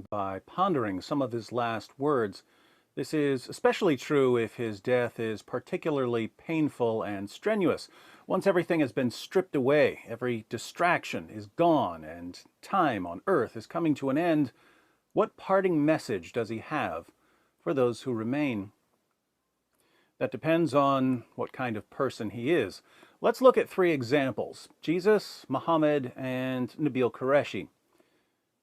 by pondering some of his last words. This is especially true if his death is particularly painful and strenuous. Once everything has been stripped away, every distraction is gone, and time on earth is coming to an end, what parting message does he have for those who remain? That depends on what kind of person he is. Let's look at three examples: Jesus, Muhammad, and Nabil Qureshi.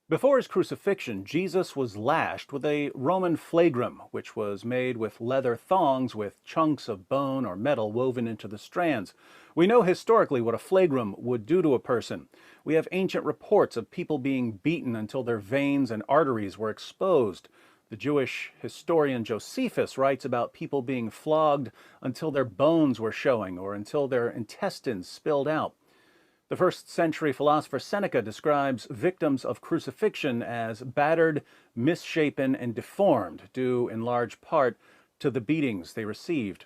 Before his crucifixion, Jesus was lashed with a Roman flagrum, which was made with leather thongs with chunks of bone or metal woven into the strands. We know historically what a flagrum would do to a person. We have ancient reports of people being beaten until their veins and arteries were exposed. The Jewish historian Josephus writes about people being flogged until their bones were showing or until their intestines spilled out. The first-century philosopher Seneca describes victims of crucifixion as battered, misshapen, and deformed, due in large part to the beatings they received.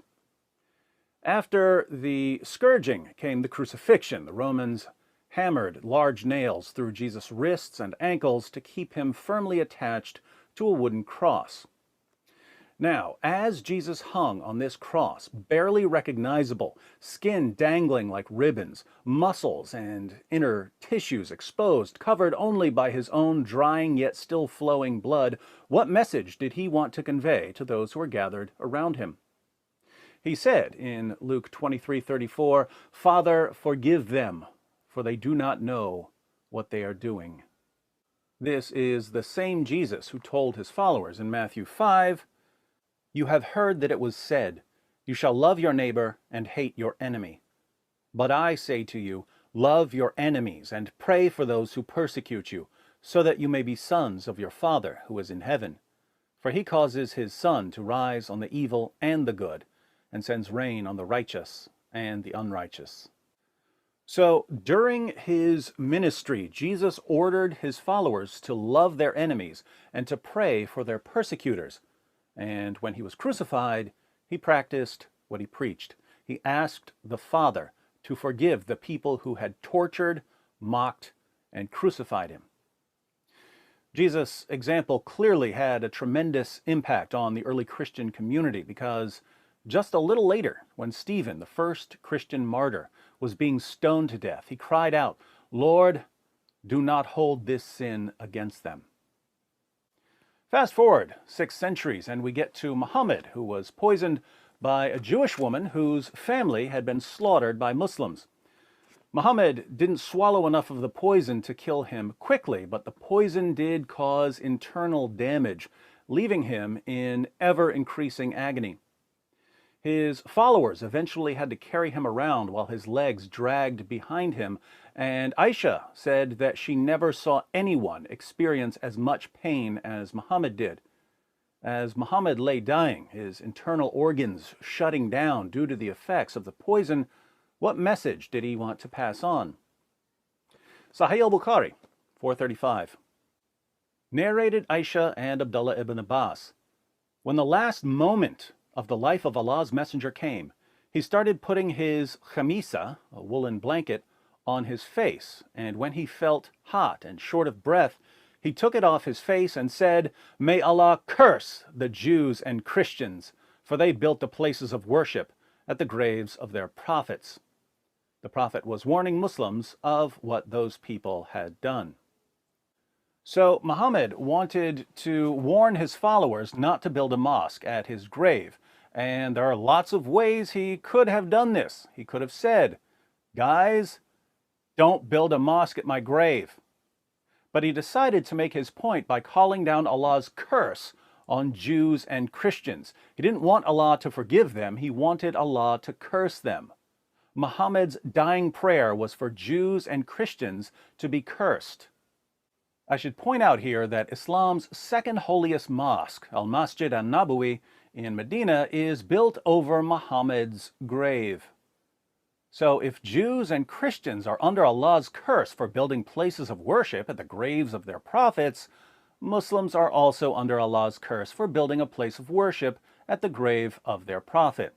After the scourging came the crucifixion. The Romans hammered large nails through Jesus' wrists and ankles to keep him firmly attached to a wooden cross. Now, as Jesus hung on this cross, barely recognizable, skin dangling like ribbons, muscles and inner tissues exposed, covered only by his own drying yet still flowing blood, what message did he want to convey to those who were gathered around him? He said in Luke 23:34, "Father, forgive them, for they do not know what they are doing." This is the same Jesus who told his followers in Matthew 5, "You have heard that it was said, 'You shall love your neighbor and hate your enemy.' But I say to you, love your enemies and pray for those who persecute you, so that you may be sons of your Father who is in heaven. For he causes his sun to rise on the evil and the good, and sends rain on the righteous and the unrighteous." So during his ministry, Jesus ordered his followers to love their enemies and to pray for their persecutors. And when he was crucified, he practiced what he preached. He asked the Father to forgive the people who had tortured, mocked, and crucified him. Jesus' example clearly had a tremendous impact on the early Christian community, because just a little later, when Stephen, the first Christian martyr, was being stoned to death, he cried out, "Lord, do not hold this sin against them." Fast forward 6 centuries and we get to Muhammad, who was poisoned by a Jewish woman whose family had been slaughtered by Muslims. Muhammad didn't swallow enough of the poison to kill him quickly, but the poison did cause internal damage, leaving him in ever-increasing agony. His followers eventually had to carry him around while his legs dragged behind him, and Aisha said that she never saw anyone experience as much pain as Muhammad did. As Muhammad lay dying, his internal organs shutting down due to the effects of the poison, what message did he want to pass on? Sahih al-Bukhari, 435. Narrated Aisha and Abdullah ibn Abbas. When the last moment of the life of Allah's messenger came, he started putting his khamisa, a woolen blanket, on his face, and when he felt hot and short of breath, he took it off his face and said, "May Allah curse the Jews and Christians, for they built the places of worship at the graves of their prophets." The Prophet was warning Muslims of what those people had done. So Muhammad wanted to warn his followers not to build a mosque at his grave. And there are lots of ways he could have done this. He could have said, "Guys, don't build a mosque at my grave." But he decided to make his point by calling down Allah's curse on Jews and Christians. He didn't want Allah to forgive them. He wanted Allah to curse them. Muhammad's dying prayer was for Jews and Christians to be cursed. I should point out here that Islam's second holiest mosque, Al-Masjid an-Nabawi in Medina, is built over Muhammad's grave. So if Jews and Christians are under Allah's curse for building places of worship at the graves of their prophets, Muslims are also under Allah's curse for building a place of worship at the grave of their prophet.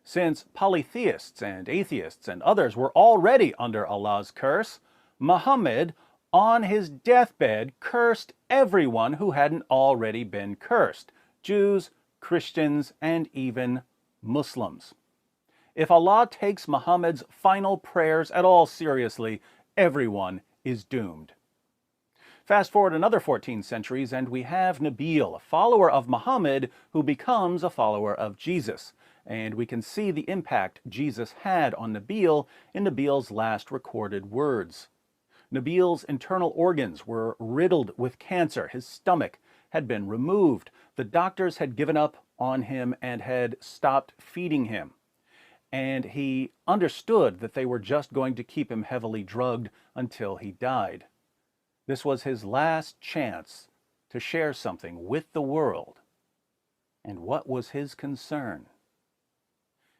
Since polytheists and atheists and others were already under Allah's curse, Muhammad on his deathbed, cursed everyone who hadn't already been cursed: Jews, Christians, and even Muslims. If Allah takes Muhammad's final prayers at all seriously, everyone is doomed. Fast forward another 14 centuries, and we have Nabil, a follower of Muhammad, who becomes a follower of Jesus. And we can see the impact Jesus had on Nabil in Nabil's last recorded words. Nabil's internal organs were riddled with cancer. His stomach had been removed. The doctors had given up on him and had stopped feeding him. And he understood that they were just going to keep him heavily drugged until he died. This was his last chance to share something with the world. And what was his concern?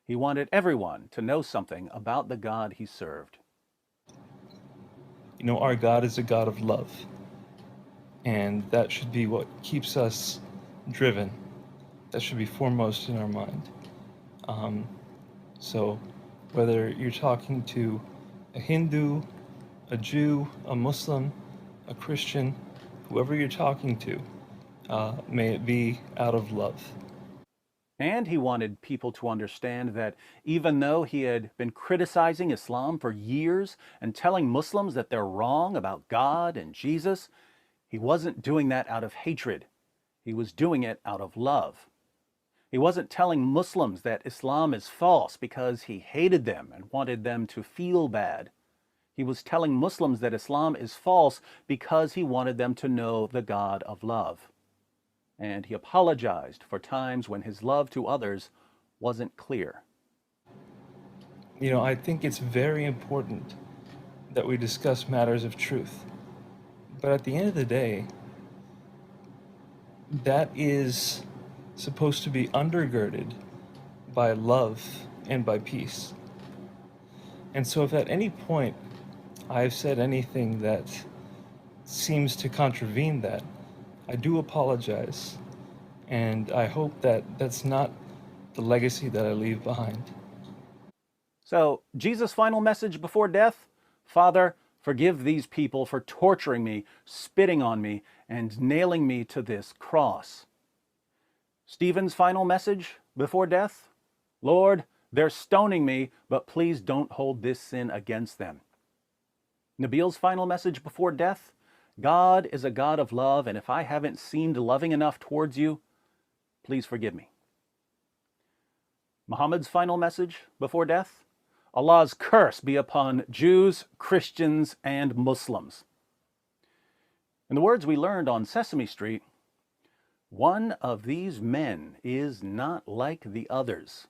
He wanted everyone to know something about the God he served. You know, our God is a God of love, and that should be what keeps us driven. That should be foremost in our mind. So whether you're talking to a Hindu, a Jew, a Muslim, a Christian, whoever you're talking to, may it be out of love. And he wanted people to understand that even though he had been criticizing Islam for years and telling Muslims that they're wrong about God and Jesus, he wasn't doing that out of hatred. He was doing it out of love. He wasn't telling Muslims that Islam is false because he hated them and wanted them to feel bad. He was telling Muslims that Islam is false because he wanted them to know the God of love. And he apologized for times when his love to others wasn't clear. You know, I think it's very important that we discuss matters of truth. But at the end of the day, that is supposed to be undergirded by love and by peace. And so if at any point I've said anything that seems to contravene that, I do apologize. And I hope that that's not the legacy that I leave behind. So, Jesus' final message before death: Father, forgive these people for torturing me, spitting on me, and nailing me to this cross. Stephen's final message before death: Lord, they're stoning me, but please don't hold this sin against them. Nabil's final message before death: God is a God of love, and if I haven't seemed loving enough towards you, please forgive me. Muhammad's final message before death: Allah's curse be upon Jews, Christians, and Muslims. In the words we learned on Sesame Street, one of these men is not like the others.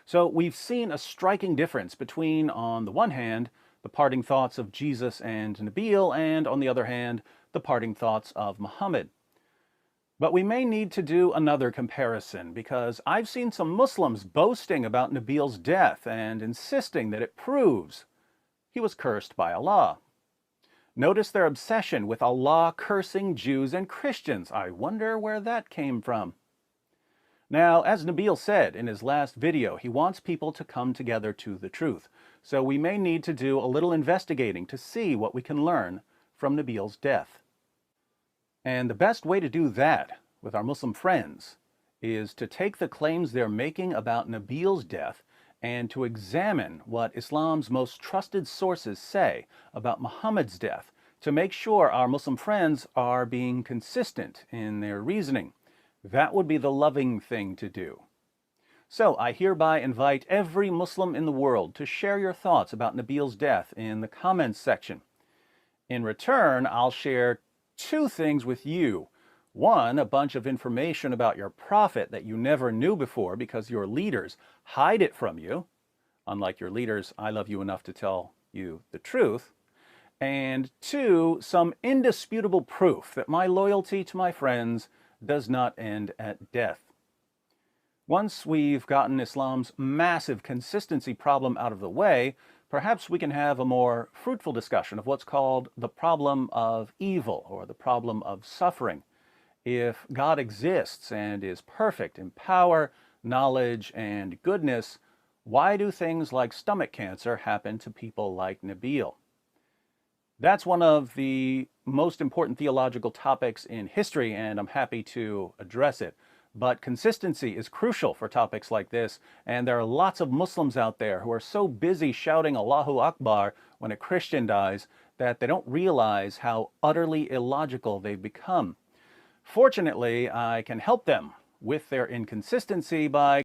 So we've seen a striking difference between, on the one hand, the parting thoughts of Jesus and Nabil, and on the other hand, the parting thoughts of Muhammad. But we may need to do another comparison, because I've seen some Muslims boasting about Nabil's death and insisting that it proves he was cursed by Allah. Notice their obsession with Allah cursing Jews and Christians. I wonder where that came from. Now, as Nabil said in his last video, he wants people to come together to the truth. So we may need to do a little investigating to see what we can learn from Nabil's death. And the best way to do that with our Muslim friends is to take the claims they're making about Nabil's death and to examine what Islam's most trusted sources say about Muhammad's death, to make sure our Muslim friends are being consistent in their reasoning. That would be the loving thing to do. So I hereby invite every Muslim in the world to share your thoughts about Nabil's death in the comments section. In return, I'll share two things with you. One, a bunch of information about your prophet that you never knew before because your leaders hide it from you. Unlike your leaders, I love you enough to tell you the truth. And two, some indisputable proof that my loyalty to my friends does not end at death. Once we've gotten Islam's massive consistency problem out of the way, perhaps we can have a more fruitful discussion of what's called the problem of evil, or the problem of suffering. If God exists and is perfect in power, knowledge, and goodness, why do things like stomach cancer happen to people like Nabil? That's one of the most important theological topics in history, and I'm happy to address it. But consistency is crucial for topics like this, and there are lots of Muslims out there who are so busy shouting Allahu Akbar when a Christian dies that they don't realize how utterly illogical they've become. Fortunately, I can help them with their inconsistency by